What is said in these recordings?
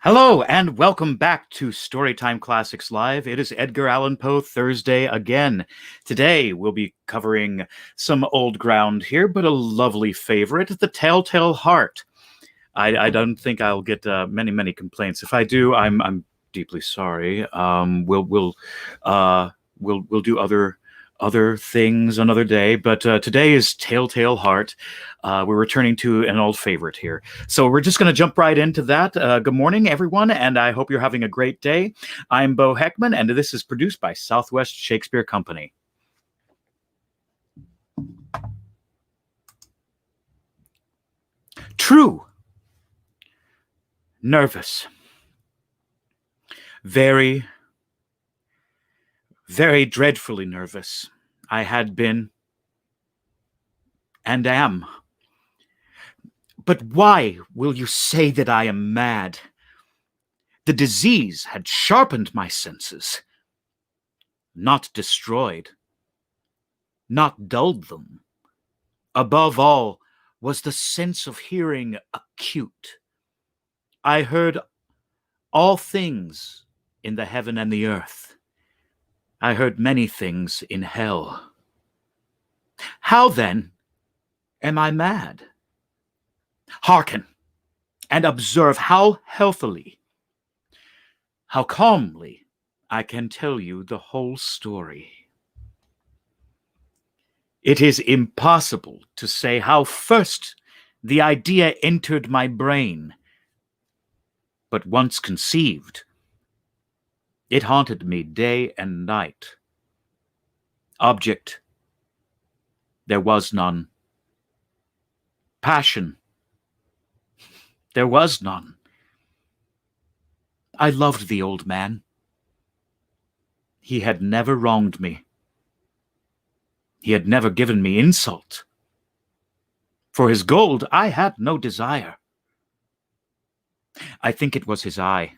Hello and welcome back to Storytime Classics Live. It is Edgar Allan Poe Thursday again. Today we'll be covering some old ground here, but a lovely favorite, The Telltale Heart. I don't think I'll get many complaints. If I do, I'm deeply sorry. We'll do other things another day, but today is Telltale Heart. We're returning to an old favorite here. So we're just going to jump right into that. Good morning, everyone, and I hope you're having a great day. I'm Beau Heckman, and this is produced by Southwest Shakespeare Company. True. Nervous. Very, very dreadfully nervous. I had been and am. But why will you say that I am mad? The disease had sharpened my senses, not destroyed, not dulled them. Above all was the sense of hearing acute. I heard all things in the heaven and the earth. I heard many things in hell. How then am I mad? Hearken and observe how healthily, how calmly I can tell you the whole story. It is impossible to say how first the idea entered my brain, but once conceived, it haunted me day and night. Object, there was none. Passion, there was none. I loved the old man. He had never wronged me. He had never given me insult. For his gold I had no desire. I think it was his eye.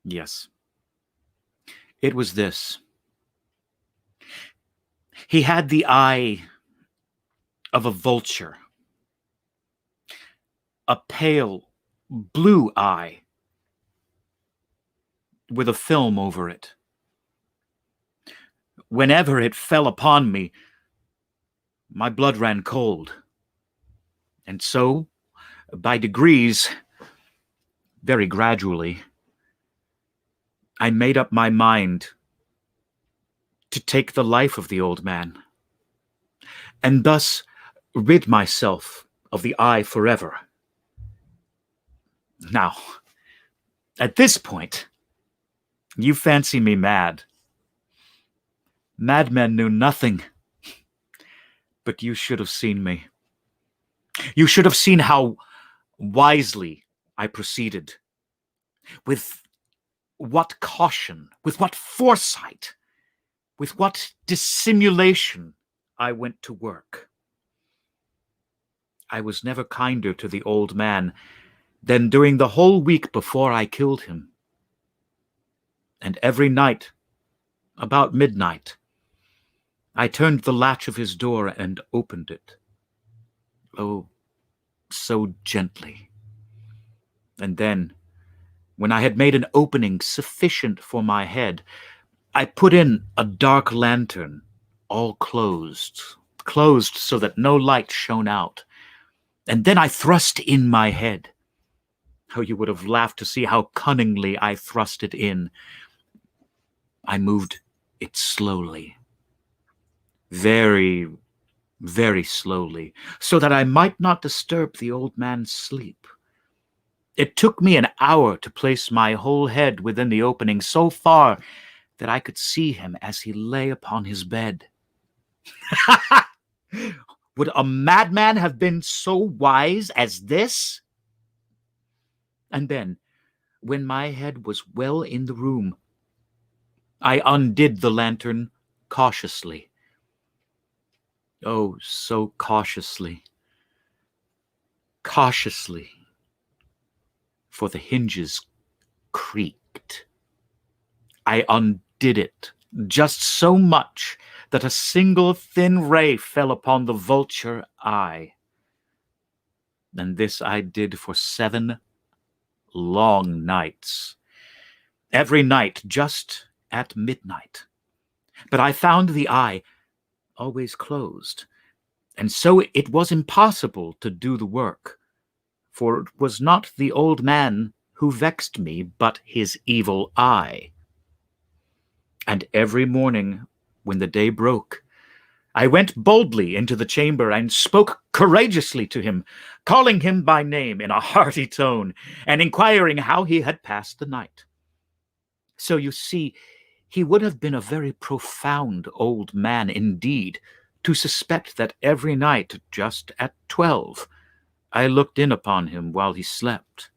Yes, it was this. He had the eye of a vulture, a pale blue eye with a film over it. Whenever it fell upon me, my blood ran cold. And so, by degrees, very gradually, I made up my mind to take the life of the old man, and thus rid myself of the eye forever. Now, at this point, you fancy me mad. Madmen knew nothing, but you should have seen me. You should have seen how wisely I proceeded, with what caution, with what foresight, with what dissimulation I went to work. I was never kinder to the old man than during the whole week before I killed him. And every night, about midnight, I turned the latch of his door and opened it. Oh, so gently. And then, when I had made an opening sufficient for my head, I put in a dark lantern, all closed so that no light shone out. And then I thrust in my head. Oh, you would have laughed to see how cunningly I thrust it in. I moved it slowly, very, very slowly, so that I might not disturb the old man's sleep. It took me an hour to place my whole head within the opening so far that I could see him as he lay upon his bed. Would a madman have been so wise as this? And then, when my head was well in the room, I undid the lantern cautiously. Oh, so cautiously. Cautiously. For the hinges creaked. I undid it just so much that a single thin ray fell upon the vulture eye. And this I did for 7 long nights. Every night just at midnight. But I found the eye always closed, and so it was impossible to do the work, for it was not the old man who vexed me, but his evil eye. And every morning, when the day broke, I went boldly into the chamber and spoke courageously to him, calling him by name in a hearty tone, and inquiring how he had passed the night. So you see, he would have been a very profound old man indeed to suspect that every night, just at 12, I looked in upon him while he slept.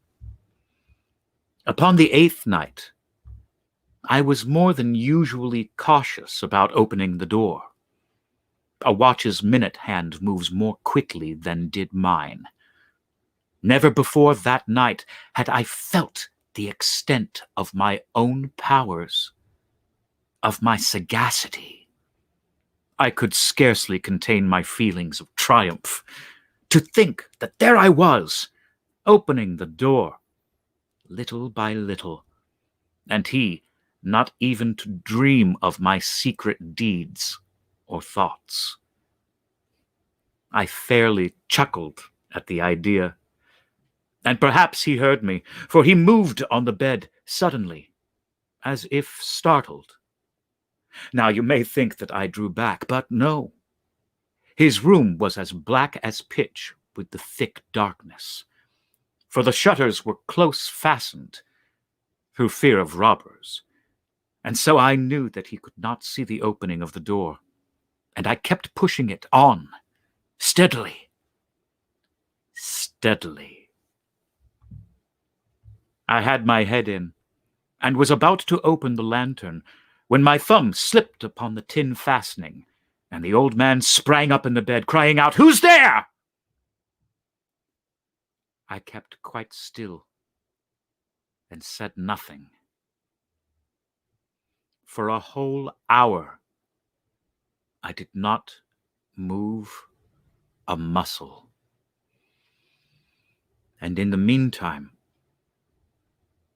Upon the 8th night, I was more than usually cautious about opening the door. A watch's minute hand moves more quickly than did mine. Never before that night had I felt the extent of my own powers, of my sagacity. I could scarcely contain my feelings of triumph. To think that there I was, opening the door, little by little, and he not even to dream of my secret deeds or thoughts. I fairly chuckled at the idea, and perhaps he heard me, for he moved on the bed suddenly, as if startled. Now you may think that I drew back, but no. His room was as black as pitch with the thick darkness, for the shutters were close fastened through fear of robbers, and so I knew that he could not see the opening of the door, and I kept pushing it on, steadily, steadily. I had my head in, and was about to open the lantern, when my thumb slipped upon the tin fastening, and the old man sprang up in the bed, crying out, "Who's there?" I kept quite still, and said nothing. For a whole hour, I did not move a muscle. And in the meantime,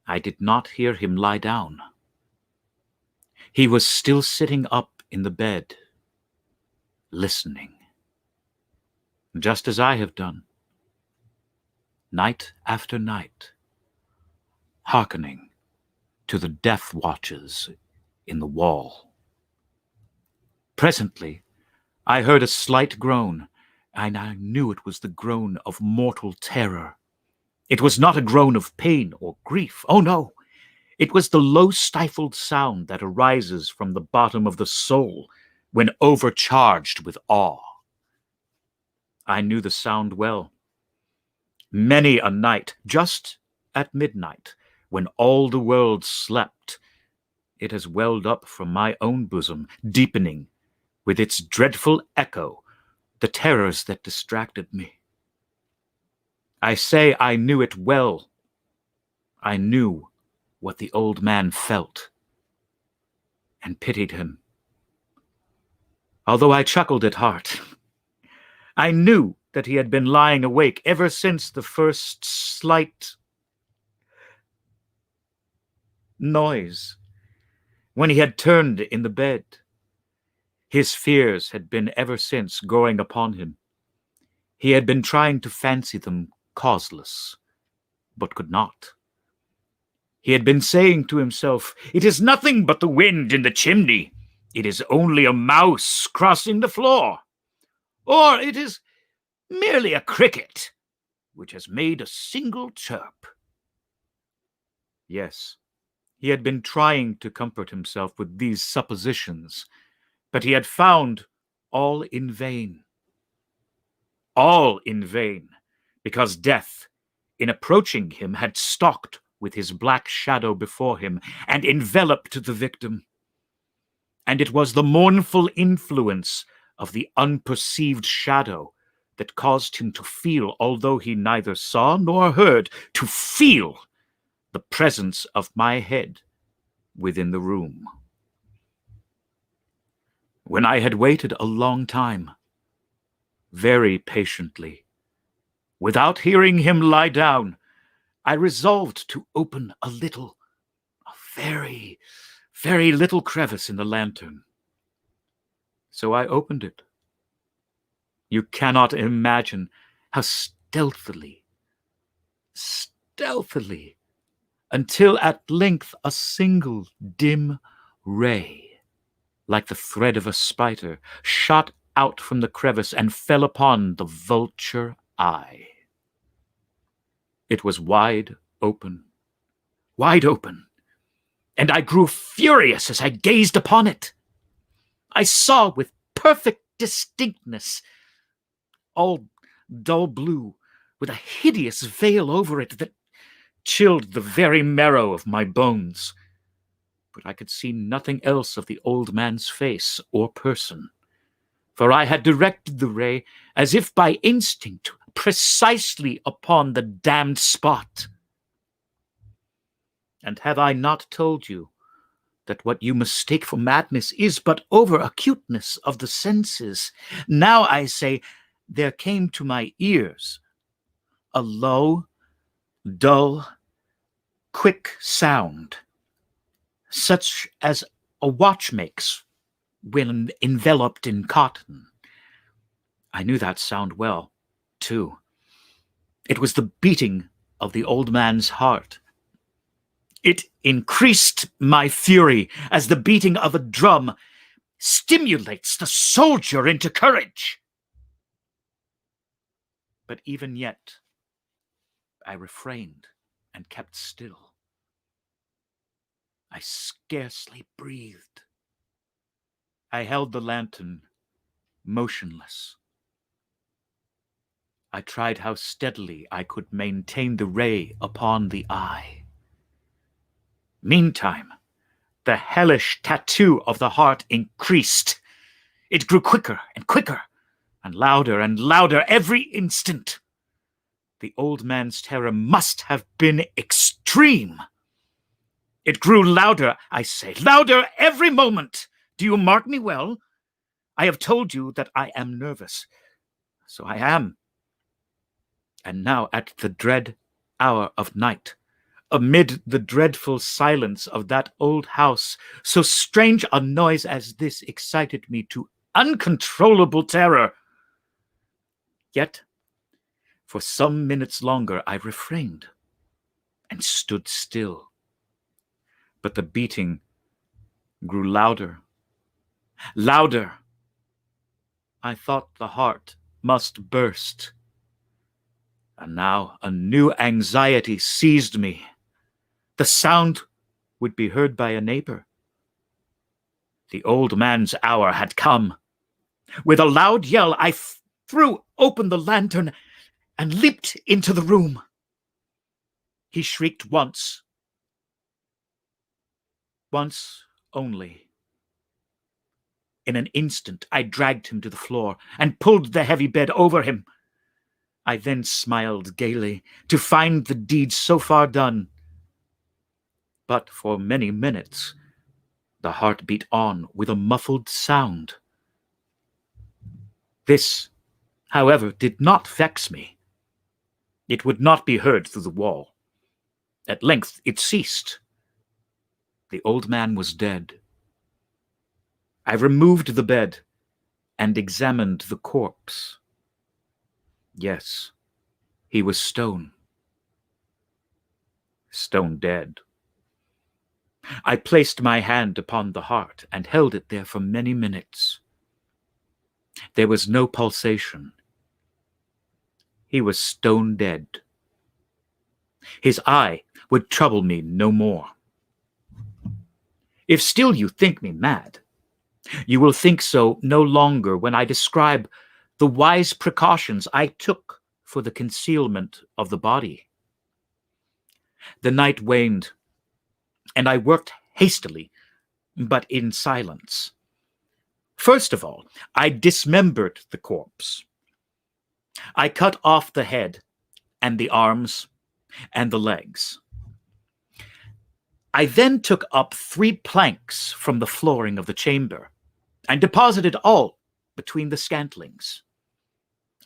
I did not hear him lie down. He was still sitting up in the bed, listening, just as I have done, night after night, hearkening to the death watches in the wall. Presently, I heard a slight groan, and I knew it was the groan of mortal terror. It was not a groan of pain or grief. Oh, no. It was the low-stifled sound that arises from the bottom of the soul when overcharged with awe. I knew the sound well. Many a night, just at midnight, when all the world slept, it has welled up from my own bosom, deepening, with its dreadful echo, the terrors that distracted me. I say I knew it well. I knew what the old man felt, and pitied him. Although I chuckled at heart, I knew that he had been lying awake ever since the first slight noise, when he had turned in the bed. His fears had been ever since growing upon him. He had been trying to fancy them causeless, but could not. He had been saying to himself, "It is nothing but the wind in the chimney. It is only a mouse crossing the floor. Or it is merely a cricket which has made a single chirp." Yes, he had been trying to comfort himself with these suppositions, but he had found all in vain. All in vain, because death, in approaching him, had stalked with his black shadow before him and enveloped the victim. And it was the mournful influence of the unperceived shadow that caused him to feel, although he neither saw nor heard, to feel the presence of my head within the room. When I had waited a long time, very patiently, without hearing him lie down, I resolved to open a very, very little crevice in the lantern. So I opened it. You cannot imagine how stealthily, until at length a single dim ray, like the thread of a spider, shot out from the crevice and fell upon the vulture eye. It was wide open, and I grew furious as I gazed upon it. I saw with perfect distinctness, all dull blue, with a hideous veil over it that chilled the very marrow of my bones. But I could see nothing else of the old man's face or person, for I had directed the ray, as if by instinct, precisely upon the damned spot. And have I not told you that what you mistake for madness is but over-acuteness of the senses? Now I say, there came to my ears a low, dull, quick sound, such as a watch makes when enveloped in cotton. I knew that sound well, too. It was the beating of the old man's heart. It increased my fury as the beating of a drum stimulates the soldier into courage. But even yet, I refrained and kept still. I scarcely breathed. I held the lantern motionless. I tried how steadily I could maintain the ray upon the eye. Meantime, the hellish tattoo of the heart increased. It grew quicker and quicker, and louder every instant. The old man's terror must have been extreme. It grew louder, I say, louder every moment. Do you mark me well? I have told you that I am nervous. So I am. And now at the dread hour of night, amid the dreadful silence of that old house, so strange a noise as this excited me to uncontrollable terror. Yet, for some minutes longer I refrained and stood still. But the beating grew louder. I thought the heart must burst. And now a new anxiety seized me. The sound would be heard by a neighbor. The old man's hour had come. With a loud yell, I threw open the lantern and leaped into the room. He shrieked once only. In an instant, I dragged him to the floor and pulled the heavy bed over him. I then smiled gaily to find the deed so far done. But for many minutes, the heart beat on with a muffled sound. This, however, did not vex me. It would not be heard through the wall. At length it ceased. The old man was dead. I removed the bed and examined the corpse. Yes, he was stone dead. I placed my hand upon the heart and held it there for many minutes. There was no pulsation. He was stone dead. His eye would trouble me no more. If still you think me mad, you will think so no longer when I describe the wise precautions I took for the concealment of the body. The night waned, and I worked hastily, but in silence. First of all, I dismembered the corpse. I cut off the head and the arms and the legs. I then took up 3 planks from the flooring of the chamber and deposited all between the scantlings.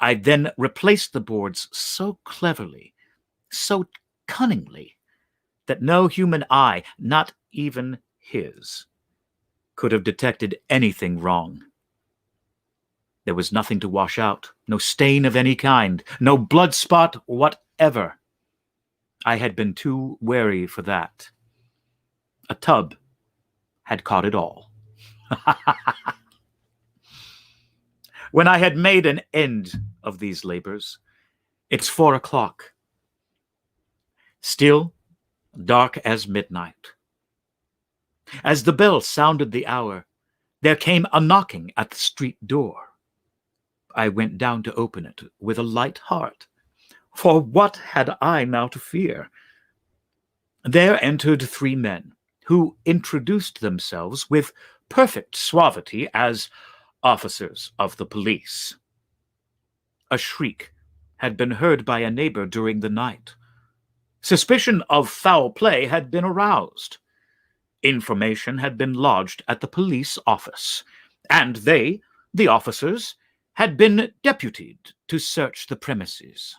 I then replaced the boards so cleverly, so cunningly that no human eye, not even his, could have detected anything wrong. There was nothing to wash out, no stain of any kind, no blood spot whatever. I had been too wary for that. A tub had caught it all. When I had made an end of these labors, it's 4 o'clock. Still dark as midnight. As the bell sounded the hour, there came a knocking at the street door. I went down to open it with a light heart, for what had I now to fear? There entered 3 men, who introduced themselves with perfect suavity as officers of the police. A shriek had been heard by a neighbor during the night. Suspicion of foul play had been aroused. Information had been lodged at the police office, and they, the officers, had been deputed to search the premises.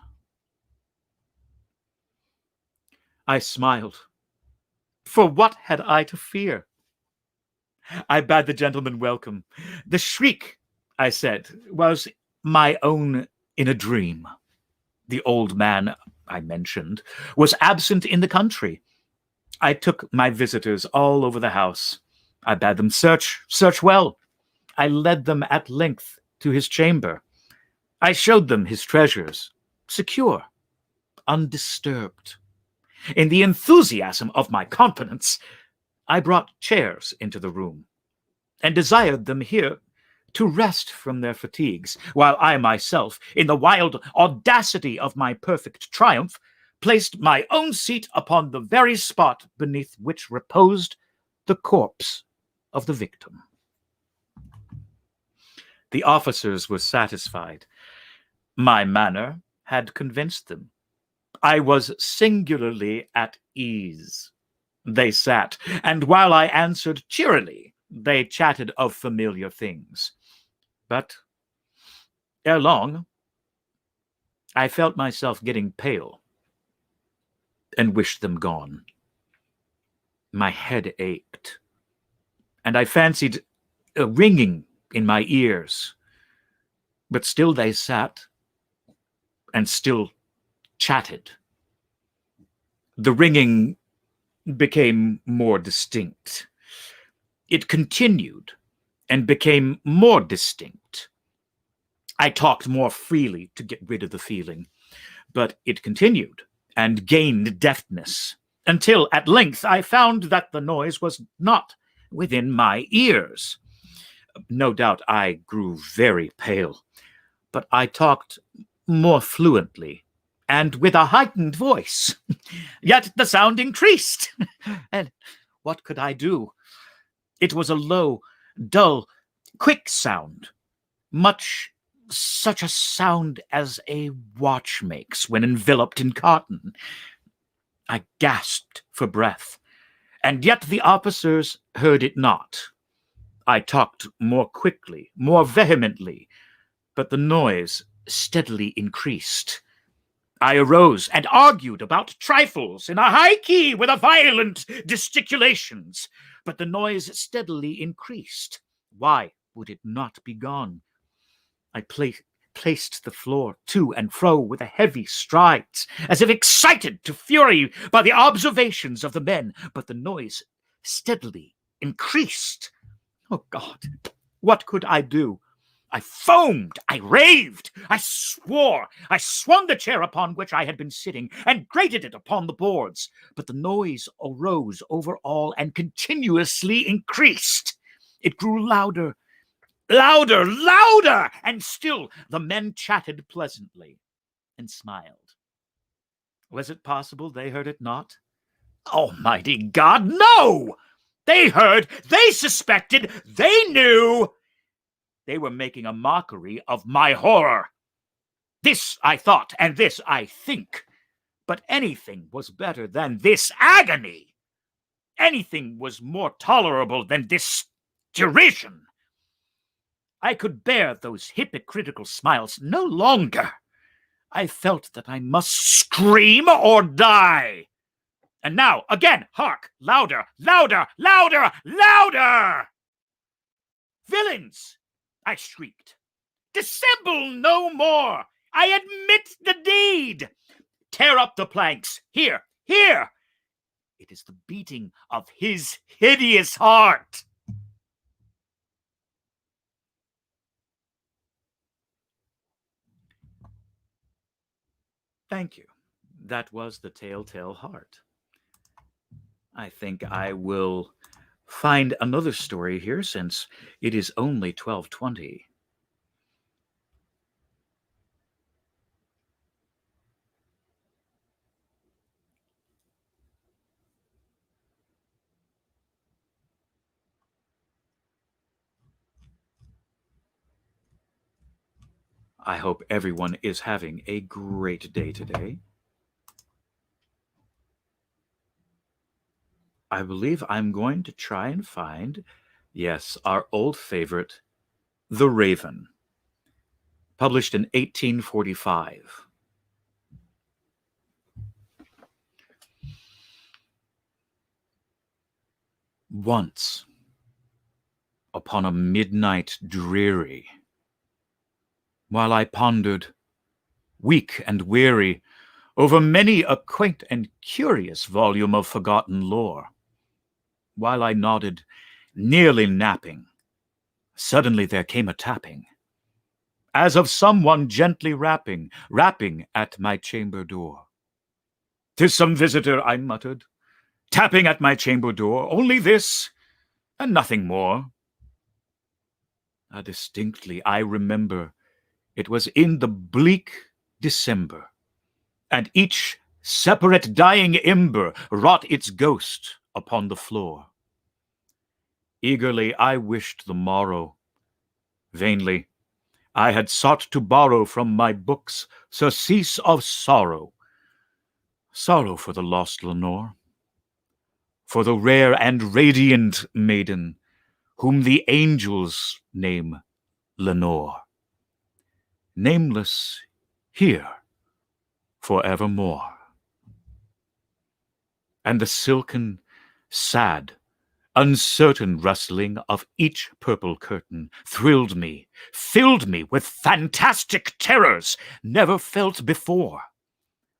I smiled. For what had I to fear? I bade the gentleman welcome. The shriek, I said, was my own in a dream. The old man, I mentioned, was absent in the country. I took my visitors all over the house. I bade them search well. I led them at length to his chamber. I showed them his treasures, secure, undisturbed. In the enthusiasm of my confidence, I brought chairs into the room and desired them here to rest from their fatigues, while I myself, in the wild audacity of my perfect triumph, placed my own seat upon the very spot beneath which reposed the corpse of the victim. The officers were satisfied. My manner had convinced them. I was singularly at ease. They sat, and while I answered cheerily, they chatted of familiar things. But ere long, I felt myself getting pale and wished them gone. My head ached, and I fancied a ringing in my ears. But still they sat and still chatted. The ringing became more distinct. It continued and became more distinct. I talked more freely to get rid of the feeling, but it continued and gained deftness, until at length I found that the noise was not within my ears. No doubt I grew very pale, but I talked more fluently and with a heightened voice. Yet the sound increased, and what could I do? It was a low, dull, quick sound, much such a sound as a watch makes when enveloped in cotton. I gasped for breath, and yet the officers heard it not. I talked more quickly, more vehemently, but the noise steadily increased. I arose and argued about trifles in a high key with a violent gesticulations, but the noise steadily increased. Why would it not be gone? I placed the floor to and fro with a heavy strides, as if excited to fury by the observations of the men, but the noise steadily increased. Oh God, what could I do? I foamed, I raved, I swore. I swung the chair upon which I had been sitting and grated it upon the boards, but the noise arose over all and continuously increased. It grew louder, louder, louder, and still the men chatted pleasantly and smiled. Was it possible they heard it not? Almighty God, no! They heard, they suspected, they knew. They were making a mockery of my horror. This I thought, and this I think. But anything was better than this agony. Anything was more tolerable than this derision. I could bear those hypocritical smiles no longer. I felt that I must scream or die. And now, again, hark! Louder, louder, louder, louder! Villains! I shrieked. Dissemble no more! I admit the deed! Tear up the planks! Here, here! It is the beating of his hideous heart! Thank you. That was the Telltale Heart. I think I will find another story here since it is only 12:20. I hope everyone is having a great day today. I believe I'm going to try and find, yes, our old favorite, The Raven, published in 1845. Once, upon a midnight dreary, while I pondered, weak and weary, over many a quaint and curious volume of forgotten lore, while I nodded, nearly napping, suddenly there came a tapping, as of someone gently rapping at my chamber door. "'Tis some visitor," I muttered, "tapping at my chamber door, only this, and nothing more." Distinctly I remember it was in the bleak December, and each separate dying ember wrought its ghost upon the floor. Eagerly I wished the morrow. Vainly I had sought to borrow from my books surcease of sorrow. Sorrow for the lost Lenore, for the rare and radiant maiden whom the angels name Lenore, nameless here forevermore. And the silken, sad, uncertain rustling of each purple curtain thrilled me, filled me with fantastic terrors never felt before,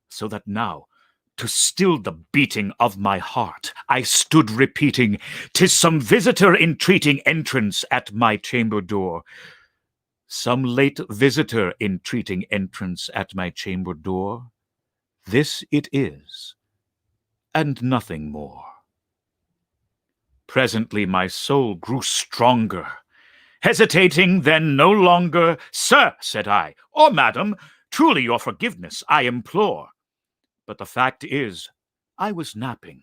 so that now, to still the beating of my heart, I stood repeating, "'Tis some visitor entreating entrance at my chamber door. Some late visitor entreating entrance at my chamber door. This it is, and nothing more." Presently my soul grew stronger. Hesitating then no longer, "Sir," said I, "or madam, truly your forgiveness I implore. But the fact is, I was napping,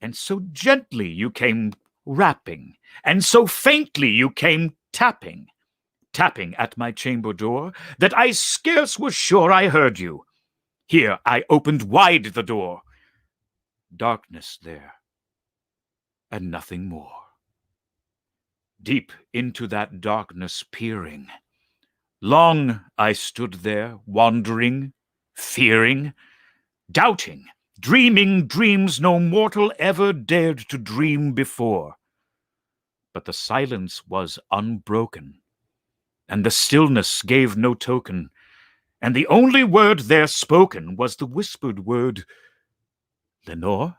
and so gently you came rapping, and so faintly you came tapping at my chamber door, that I scarce was sure I heard you. Here I opened wide the door. Darkness there, and nothing more. Deep into that darkness peering, long I stood there, wandering, fearing, doubting, dreaming dreams no mortal ever dared to dream before. But the silence was unbroken, and the stillness gave no token, and the only word there spoken was the whispered word, "Lenore?"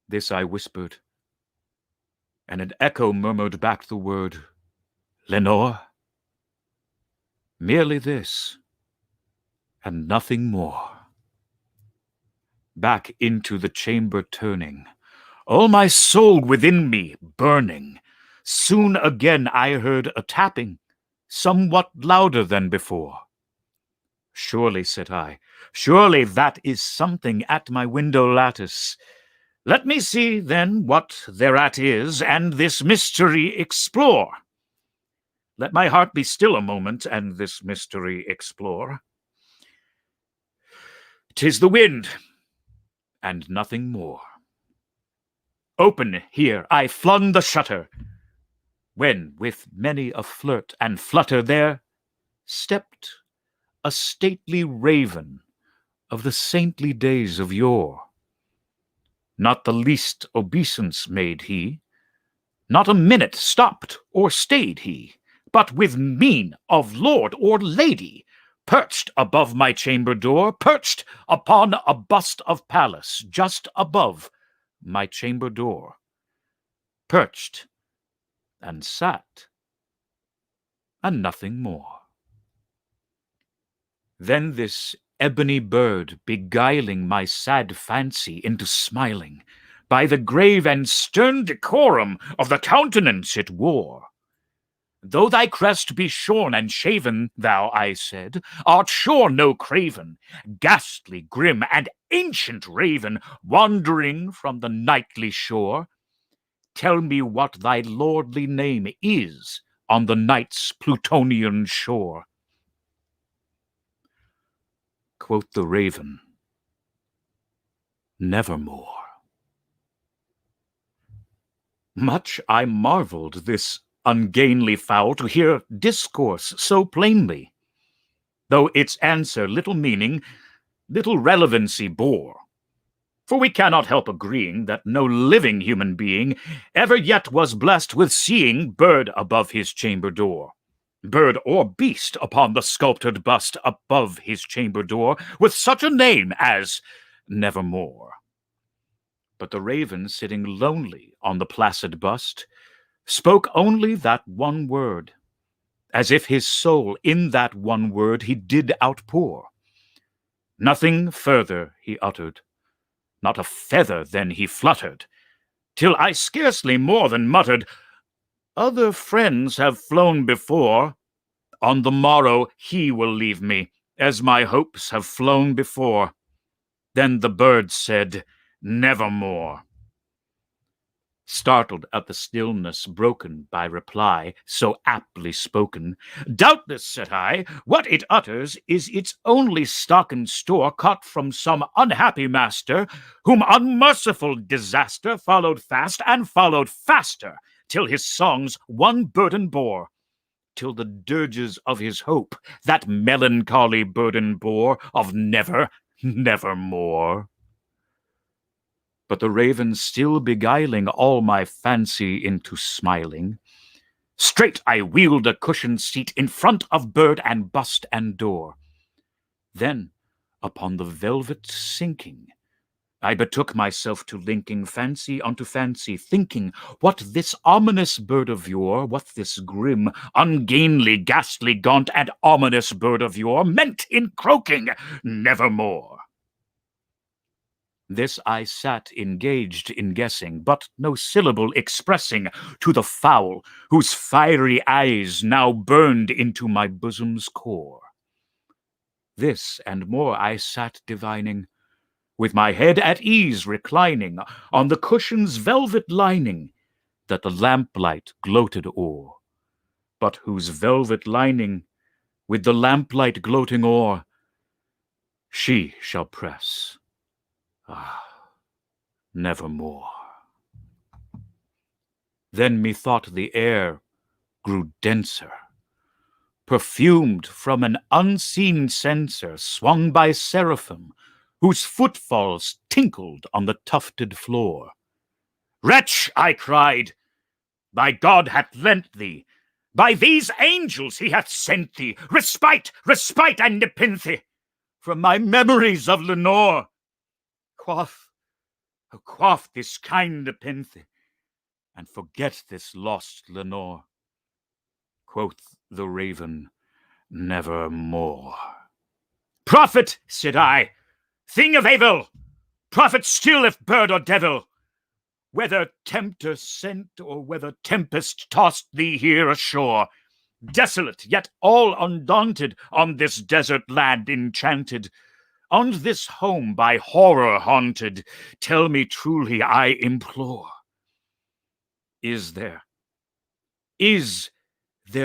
This I whispered, and an echo murmured back the word, "Lenore?" Merely this, and nothing more. Back into the chamber turning, all my soul within me burning, soon again I heard a tapping, somewhat louder than before. "Surely," said I, "surely that is something at my window lattice. Let me see, then, what thereat is, and this mystery explore. Let my heart be still a moment, and this mystery explore. 'Tis the wind, and nothing more." Open here I flung the shutter, when with many a flirt and flutter there stepped a stately raven of the saintly days of yore. Not the least obeisance made he, not a minute stopped or stayed he, but with mien of lord or lady, perched above my chamber door, perched upon a bust of Pallas just above my chamber door, perched and sat, and nothing more. Then this ebony bird, beguiling my sad fancy into smiling, by the grave and stern decorum of the countenance it wore. Though thy crest be shorn and shaven, thou, I said, art sure no craven, ghastly, grim, and ancient raven, wandering from the nightly shore. Tell me what thy lordly name is on the night's Plutonian shore. Quoth the raven, nevermore. Much I marveled this ungainly fowl to hear discourse so plainly, though its answer little meaning, little relevancy bore. For we cannot help agreeing that no living human being ever yet was blessed with seeing bird above his chamber door, bird or beast upon the sculptured bust above his chamber door, with such a name as Nevermore. But the raven, sitting lonely on the placid bust, spoke only that one word, as if his soul in that one word he did outpour. Nothing further he uttered, not a feather then he fluttered, till I scarcely more than muttered, other friends have flown before, on the morrow he will leave me, as my hopes have flown before. Then the bird said, nevermore. Startled at the stillness broken by reply so aptly spoken, doubtless, said I, what it utters is its only stock and store caught from some unhappy master, whom unmerciful disaster followed fast and followed faster, till his songs one burden bore, till the dirges of his hope that melancholy burden bore of never, nevermore. But the raven still beguiling all my fancy into smiling, straight I wheeled a cushioned seat in front of bird and bust and door. Then, upon the velvet sinking, I betook myself to linking fancy unto fancy, thinking what this ominous bird of yore, what this grim, ungainly, ghastly, gaunt, and ominous bird of yore meant in croaking nevermore. This I sat engaged in guessing, but no syllable expressing to the fowl, whose fiery eyes now burned into my bosom's core. This and more I sat divining, with my head at ease reclining on the cushion's velvet lining that the lamplight gloated o'er, but whose velvet lining, with the lamplight gloating o'er, she shall press. Ah, nevermore. Then methought the air grew denser, perfumed from an unseen censer swung by seraphim, whose footfalls tinkled on the tufted floor. Wretch, I cried, thy God hath lent thee, by these angels he hath sent thee, respite, respite, and nepenthe, from my memories of Lenore. Quaff this kind nepenthe, and forget this lost Lenore. Quoth the raven, nevermore. Prophet, said I, thing of evil, prophet still if bird or devil, whether tempter sent or whether tempest tossed thee here ashore, desolate yet all undaunted on this desert land enchanted, on this home by horror haunted, tell me truly, I implore, is there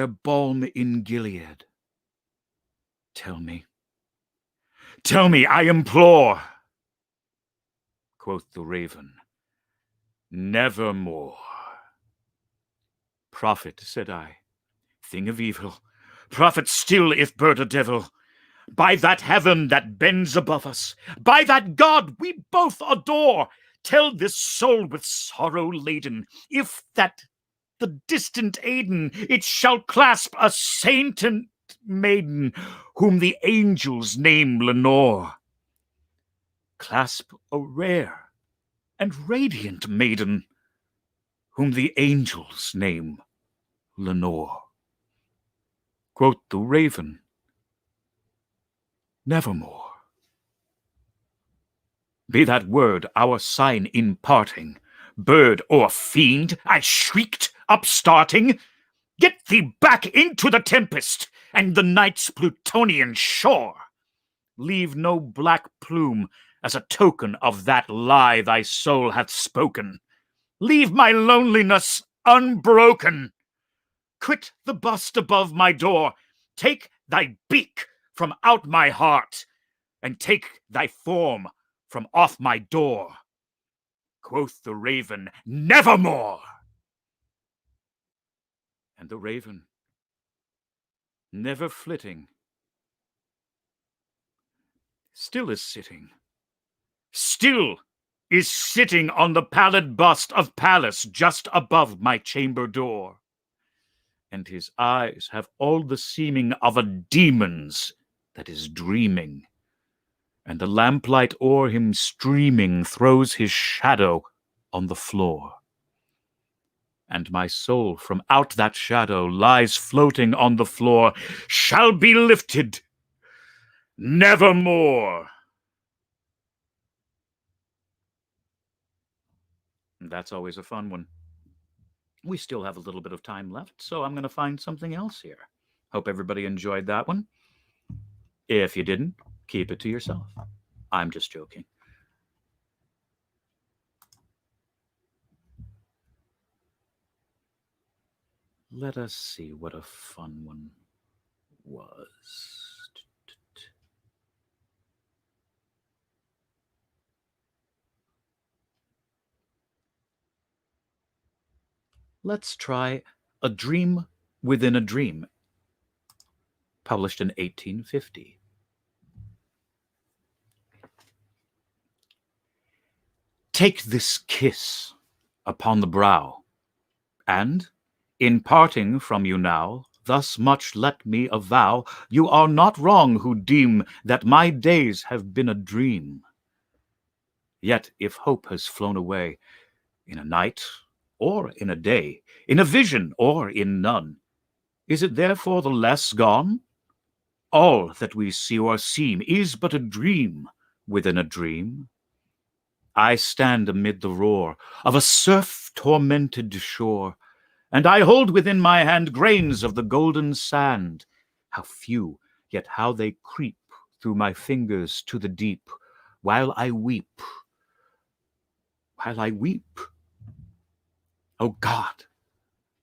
balm in Gilead? Tell me, I implore. Quoth the raven, nevermore. Prophet, said I, thing of evil, prophet still if bird or devil, By that heaven that bends above us, by that God we both adore, tell this soul with sorrow laden, if that the distant Aidenn it shall clasp a sainted maiden, whom the angels name Lenore. Clasp a rare and radiant maiden, whom the angels name Lenore. Quoth the raven, nevermore. Be that word our sign in parting, bird or fiend, I shrieked, upstarting. Get thee back into the tempest and the night's Plutonian shore. Leave no black plume as a token of that lie thy soul hath spoken. Leave my loneliness unbroken. Quit the bust above my door. Take thy beak from out my heart, and take thy form from off my door. Quoth the raven, nevermore. And the raven, never flitting, still is sitting on the pallid bust of Pallas just above my chamber door. And his eyes have all the seeming of a demon's that is dreaming, and the lamplight o'er him streaming throws his shadow on the floor. And my soul from out that shadow lies floating on the floor, shall be lifted nevermore. That's always a fun one. We still have a little bit of time left, so I'm going to find something else here. Hope everybody enjoyed that one. If you didn't, keep it to yourself. I'm just joking. Let us see what a fun one was. Let's try A Dream Within a Dream, published in 1850. Take this kiss upon the brow, and, in parting from you now, thus much let me avow, you are not wrong who deem that my days have been a dream. Yet if hope has flown away, in a night or in a day, in a vision or in none, is it therefore the less gone? All that we see or seem is but a dream within a dream. I stand amid the roar of a surf-tormented shore, and I hold within my hand grains of the golden sand. How few, yet how they creep through my fingers to the deep, while I weep. O God,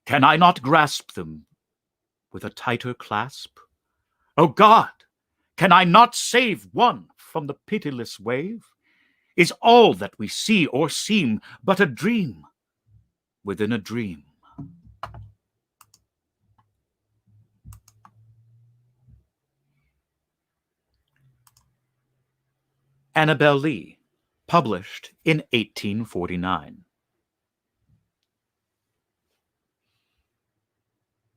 can I not grasp them with a tighter clasp? O God, can I not save one from the pitiless wave? Is all that we see or seem but a dream within a dream? Annabel Lee, published in 1849.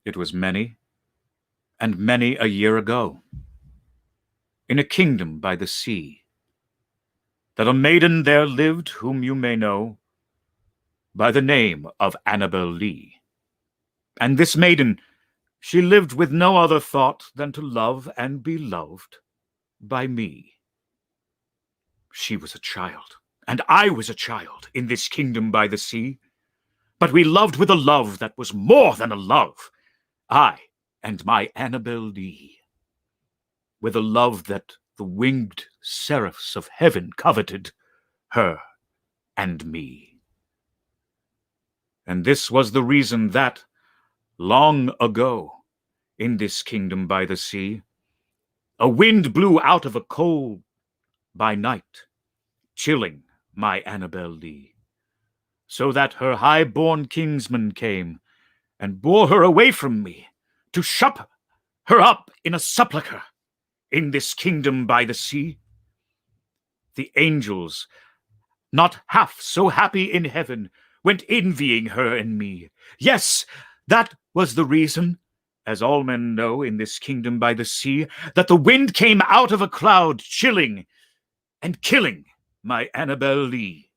It was many and many a year ago, in a kingdom by the sea, that a maiden there lived whom you may know by the name of Annabel Lee. And this maiden, she lived with no other thought than to love and be loved by me. She was a child, and I was a child in this kingdom by the sea, but we loved with a love that was more than a love, I and my Annabel Lee, with a love that the winged seraphs of heaven coveted, her and me. And this was the reason that, long ago, in this kingdom by the sea, a wind blew out of a cold by night, chilling my Annabel Lee, so that her high-born kinsman came and bore her away from me to shut her up in a sepulchre in this kingdom by the sea? The angels, not half so happy in heaven, went envying her and me. Yes, that was the reason, as all men know in this kingdom by the sea, that the wind came out of a cloud, chilling and killing my Annabel Lee.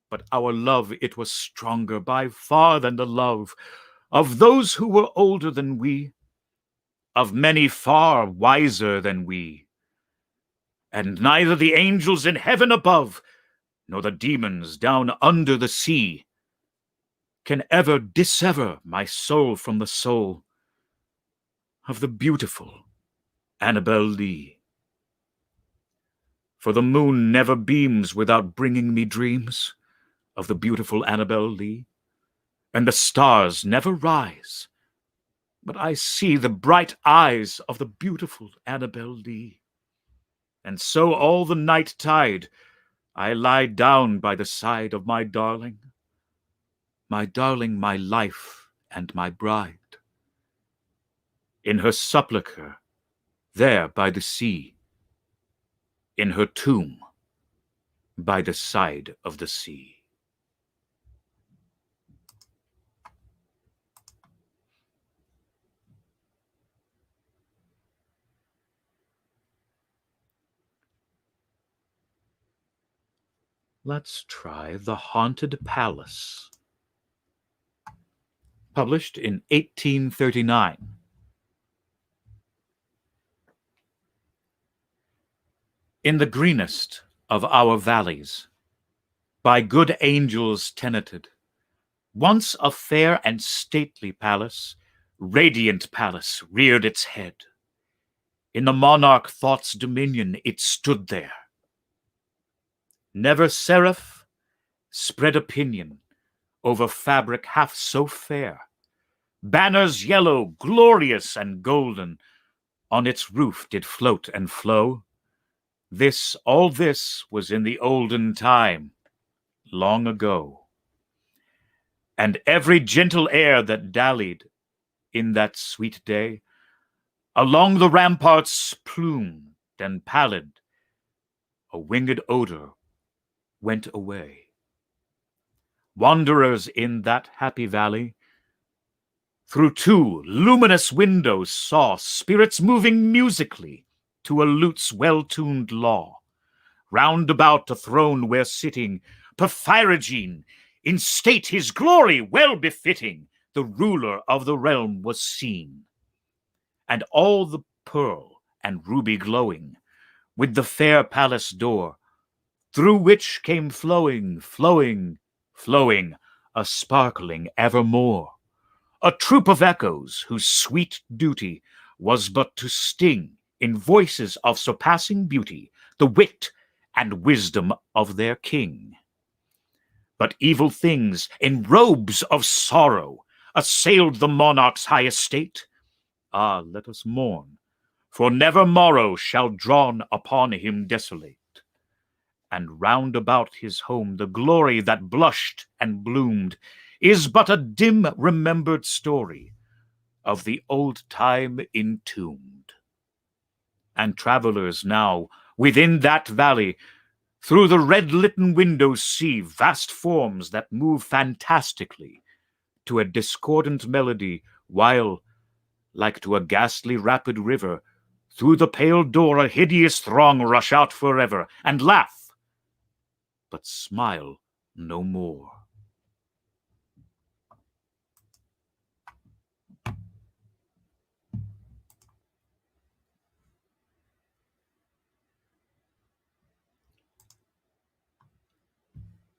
But our love, it was stronger by far than the love of those who were older than we, of many far wiser than we. And neither the angels in heaven above, nor the demons down under the sea, can ever dissever my soul from the soul of the beautiful Annabel Lee. For the moon never beams without bringing me dreams of the beautiful Annabel Lee, and the stars never rise but I see the bright eyes of the beautiful Annabel Lee. And so all the night tide I lie down by the side of my darling, my life and my bride, in her sepulchre there by the sea, in her tomb by the side of the sea. Let's try The Haunted Palace. Published in 1839. In the greenest of our valleys, by good angels tenanted, once a fair and stately palace, radiant palace, reared its head. In the monarch thought's dominion it stood there. Never seraph spread opinion over fabric half so fair. Banners yellow, glorious and golden, on its roof did float and flow. All this was in the olden time, long ago. And every gentle air that dallied in that sweet day, along the ramparts plumed and pallid, a winged odor went away. Wanderers in that happy valley, through two luminous windows saw spirits moving musically to a lute's well-tuned law. Round about a throne where sitting, Porphyrogene, in state his glory well befitting, the ruler of the realm was seen. And all the pearl and ruby glowing, with the fair palace door, through which came flowing, a sparkling evermore. A troop of echoes whose sweet duty was but to sting in voices of surpassing beauty the wit and wisdom of their king. But evil things in robes of sorrow assailed the monarch's high estate. Ah, let us mourn, for never morrow shall dawn upon him desolate. And round about his home the glory that blushed and bloomed is but a dim remembered story of the old time entombed. And travelers now within that valley through the red-litten windows see vast forms that move fantastically to a discordant melody, while, like to a ghastly rapid river, through the pale door a hideous throng rush out forever and laugh, but smile no more.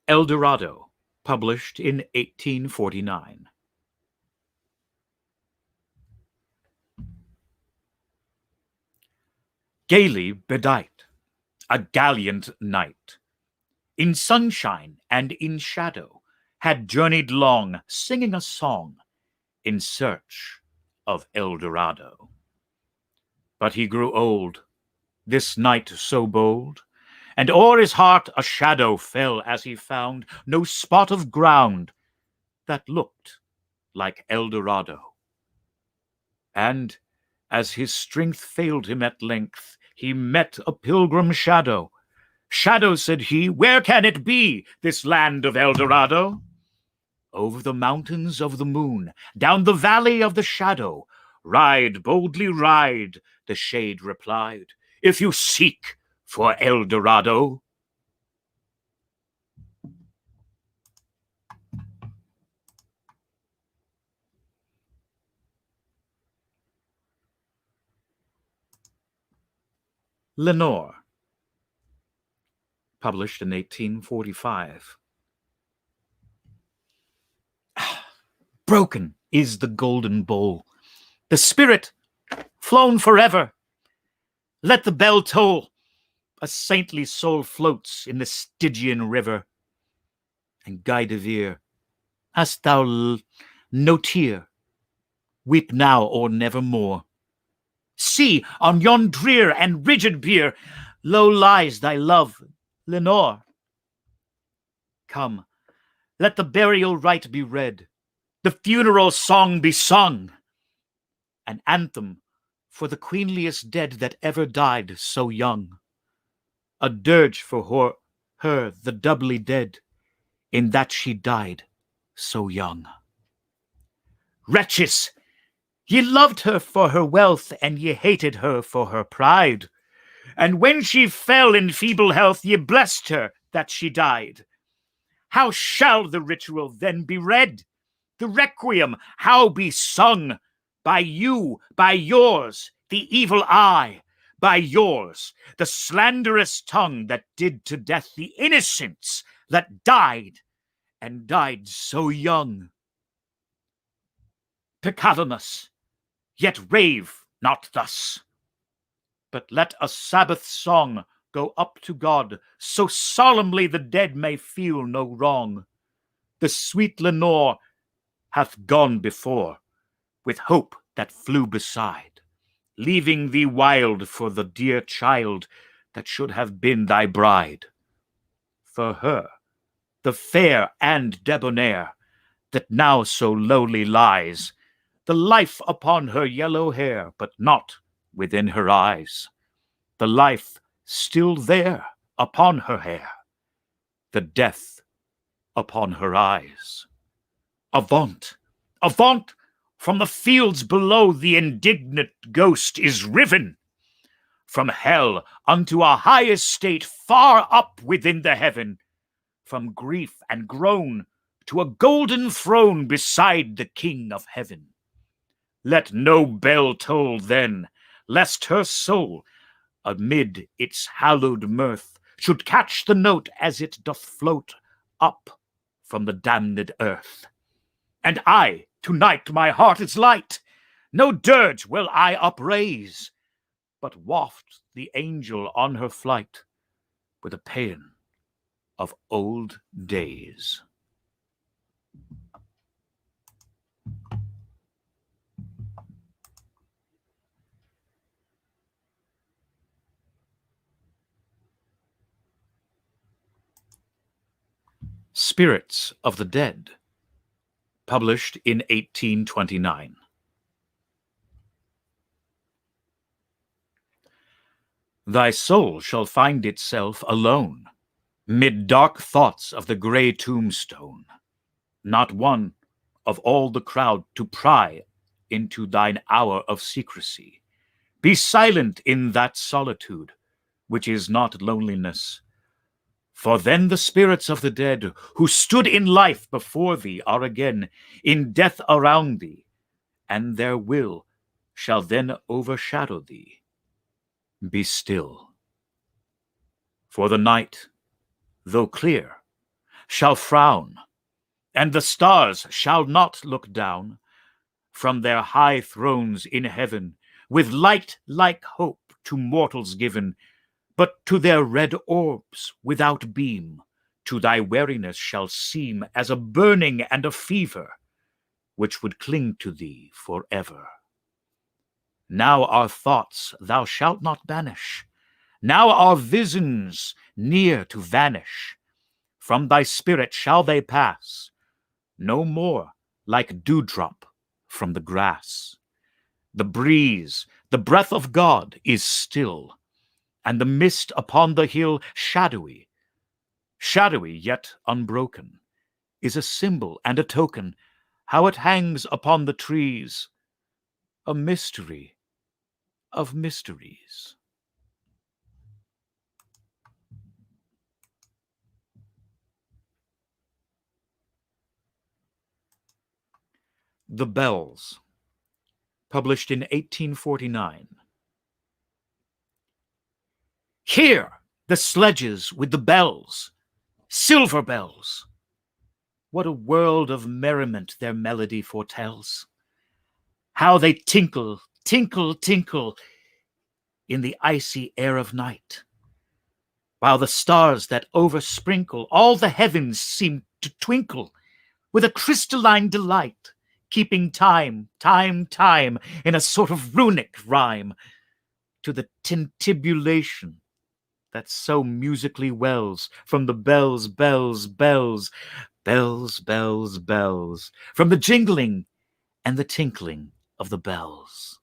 El Dorado, published in 1849. Gaily bedight, a gallant knight, in sunshine and in shadow, had journeyed long, singing a song in search of El Dorado. But he grew old, this knight so bold, and o'er his heart a shadow fell as he found no spot of ground that looked like El Dorado. And As his strength failed him at length, he met a pilgrim shadow. Shadow, said he, where can it be, this land of El Dorado? Over the mountains of the moon, down the valley of the shadow, ride, boldly ride, the shade replied, if you seek for El Dorado. Lenore, published in 1845. Broken is the golden bowl, the spirit flown forever. Let the bell toll, a saintly soul floats in the Stygian river. And Guinevere, hast thou no tear? Weep now or nevermore. See, on yon drear and rigid bier, low lies thy love, Lenore. Come, let the burial rite be read, the funeral song be sung, an anthem for the queenliest dead that ever died so young, a dirge for her the doubly dead, in that she died so young. Wretches, ye loved her for her wealth, and ye hated her for her pride, and when she fell in feeble health, ye blessed her that she died. How shall the ritual then be read? The requiem how be sung? By you, by yours, the evil eye, by yours, the slanderous tongue that did to death the innocents that died, and died so young. Peccavimus, yet rave not thus, but let a Sabbath song go up to God, so solemnly the dead may feel no wrong. The sweet Lenore hath gone before, with hope that flew beside, leaving thee wild for the dear child that should have been thy bride. For her, the fair and debonair, that now so lowly lies, the life upon her yellow hair, but not within her eyes, the life still there upon her hair, the death upon her eyes. Avaunt, avaunt, from the fields below the indignant ghost is riven, from hell unto a high estate far up within the heaven, from grief and groan to a golden throne beside the King of heaven. Let no bell toll then, lest her soul, amid its hallowed mirth, should catch the note as it doth float up from the damned earth. And I, tonight my heart is light, no dirge will I upraise, but waft the angel on her flight with a paean of old days. Spirits of the Dead, published in 1829. Thy soul shall find itself alone, mid dark thoughts of the grey tombstone, not one of all the crowd to pry into thine hour of secrecy. Be silent in that solitude, which is not loneliness. For then the spirits of the dead, who stood in life before thee, are again in death around thee, and their will shall then overshadow thee. Be still. For the night, though clear, shall frown, and the stars shall not look down from their high thrones in heaven, with light like hope to mortals given, but to their red orbs without beam, to thy weariness shall seem as a burning and a fever, which would cling to thee forever. Now our thoughts thou shalt not banish, now our visions near to vanish. From thy spirit shall they pass, no more like dewdrop from the grass. The breeze, The breath of God is still, and the mist upon the hill shadowy, shadowy yet unbroken, is a symbol and a token, how it hangs upon the trees, a mystery of mysteries. The Bells, published in 1849. Hear the sledges with the bells, silver bells. What a world of merriment their melody foretells. How they tinkle, tinkle, tinkle in the icy air of night, while the stars that oversprinkle all the heavens seem to twinkle with a crystalline delight, keeping time, time, time in a sort of runic rhyme to the tintibulation that so musically wells from the bells, bells, bells, bells, bells, bells, from the jingling and the tinkling of the bells.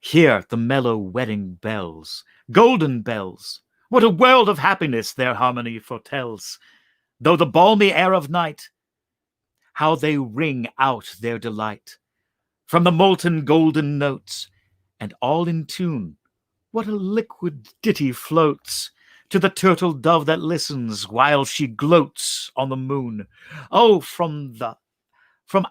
Hear the mellow wedding bells, golden bells. What a world of happiness their harmony foretells. Though the balmy air of night, how they ring out their delight. From the molten golden notes, and all in tune, what a liquid ditty floats to the turtle dove that listens while she gloats on the moon. Oh, from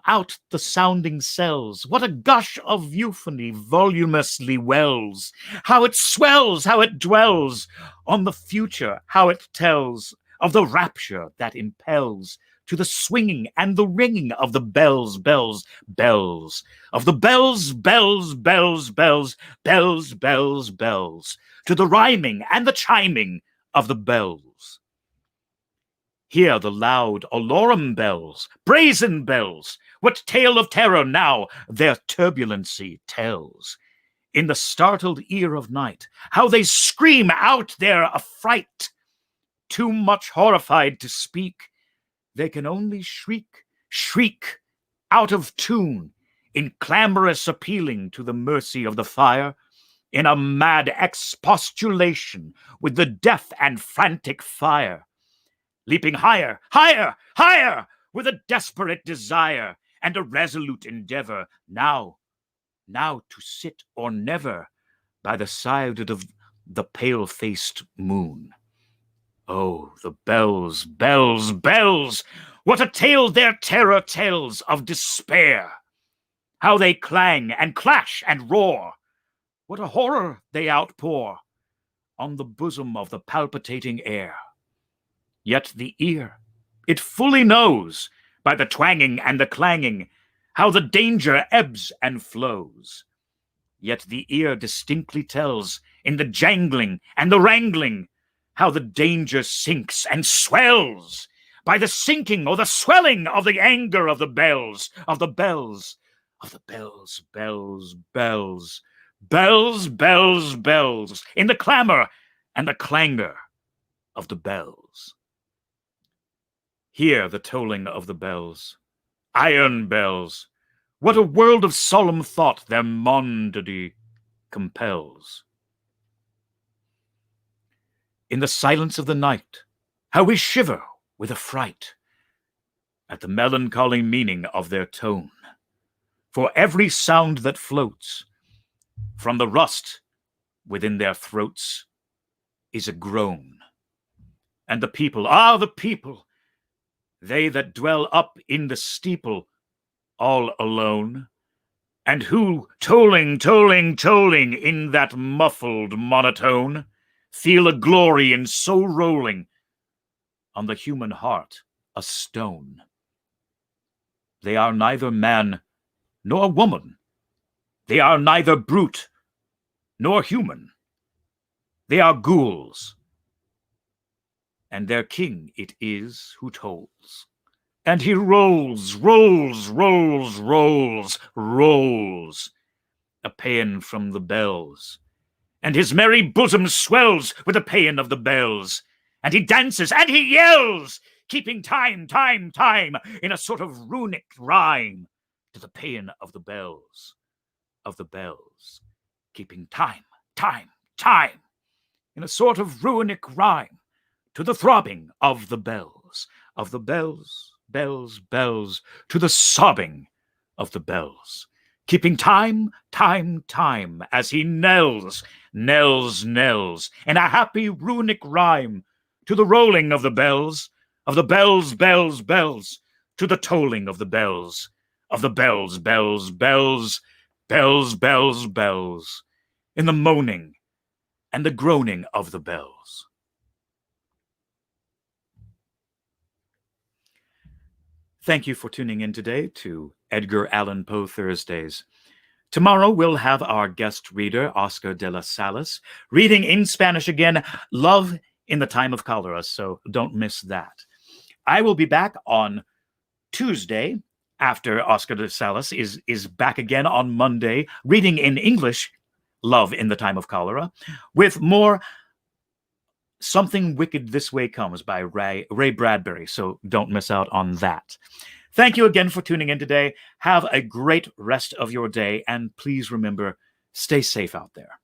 out the sounding cells, what a gush of euphony voluminously wells! How it swells, how it dwells on the future, how it tells of the rapture that impels to the swinging and the ringing of the bells, bells, bells, of the bells, bells, bells, bells, bells, bells, bells, to the rhyming and the chiming of the bells. Hear the loud alarum bells, brazen bells, what tale of terror now their turbulency tells. In the startled ear of night, how they scream out their affright. Too much horrified to speak, they can only shriek, shriek, out of tune, in clamorous appealing to the mercy of the fire, in a mad expostulation with the deaf and frantic fire. Leaping higher, higher, higher, with a desperate desire and a resolute endeavor, now to sit or never by the side of the pale-faced moon. Oh, the bells, bells, bells! What a tale their terror tells of despair! How they clang and clash and roar! What a horror they outpour on the bosom of the palpitating air! Yet the ear, it fully knows, by the twanging and the clanging, how the danger ebbs and flows. Yet the ear distinctly tells, in the jangling and the wrangling, how the danger sinks and swells, by the sinking or the swelling of the anger of the bells, of the bells, of the bells, bells, bells, bells, bells, bells, in the clamor and the clangor of the bells. Hear the tolling of the bells, iron bells. What a world of solemn thought their monody compels. In the silence of the night, how we shiver with affright at the melancholy meaning of their tone. For every sound that floats from the rust within their throats is a groan. And the people, the people, they that dwell up in the steeple, all alone, and who, tolling, tolling, tolling in that muffled monotone, feel a glory in so rolling on the human heart a stone. They are neither man nor woman. They are neither brute nor human. They are ghouls, and their king it is who tolls. And he rolls, rolls, rolls, rolls, rolls, a paean from the bells. And his merry bosom swells with the paean of the bells. And he dances and he yells, keeping time, time, time, in a sort of runic rhyme to the paean of the bells. of the bells, keeping time, time, time, in a sort of runic rhyme, to the throbbing of the bells, bells, bells, to the sobbing of the bells, keeping time, time, time, as he knells, knells, knells, in a happy runic rhyme, to the rolling of the bells, bells, bells, to the tolling of the bells, bells, bells, bells, bells, bells, in the moaning and the groaning of the bells. Thank you for tuning in today to Edgar Allan Poe Thursdays. Tomorrow we'll have our guest reader, Oscar de las Salas, reading in Spanish again, Love in the Time of Cholera, so don't miss that. I will be back on Tuesday after Oscar de Salas is back again on Monday, reading in English, Love in the Time of Cholera, with more Something Wicked This Way Comes by Ray Bradbury, so don't miss out on that. Thank you again for tuning in today. Have a great rest of your day, and please remember, stay safe out there.